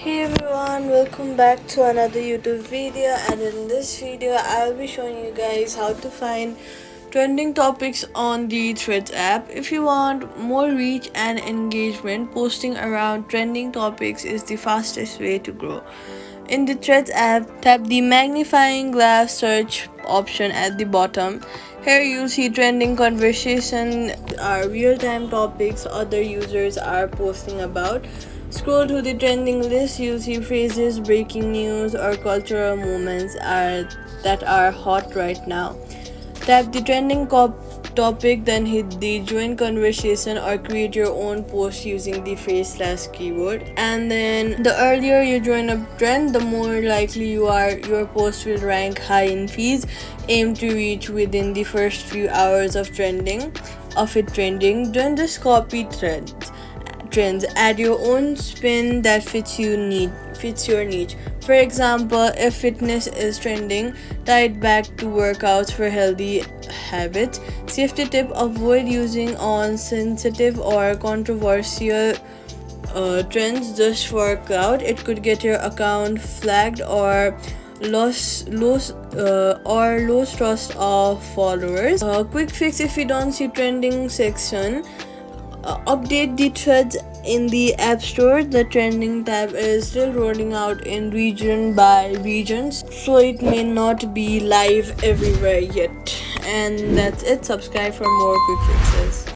Hey everyone, welcome back to another YouTube video, and in this video I'll be showing you guys how to find trending topics on the Threads app. If you want more reach and engagement, posting around trending topics is the fastest way to grow. In the Threads app, tap the magnifying glass search option at the bottom. Here you'll see trending conversation, real-time topics other users are posting about. Scroll to the trending list, you'll see phrases, breaking news, or cultural movements that are hot right now. Tap the trending topic, then hit the join conversation or create your own post using the phrase/keyword. And then the earlier you join a trend, the more likely your post will rank high in feeds. Aim to reach within the first few hours of it trending. Don't just copy trends, add your own spin that fits your niche. For example, if fitness is trending, tie it back to workouts for healthy habits. Safety tip: avoid using on sensitive or controversial trends just for clout. It could get your account flagged or lose trust of followers. Quick fix: if you don't see trending section, update the threads in the app store. The trending tab is still rolling out in region by regions, so it may not be live everywhere yet. And that's it. Subscribe for more quick fixes.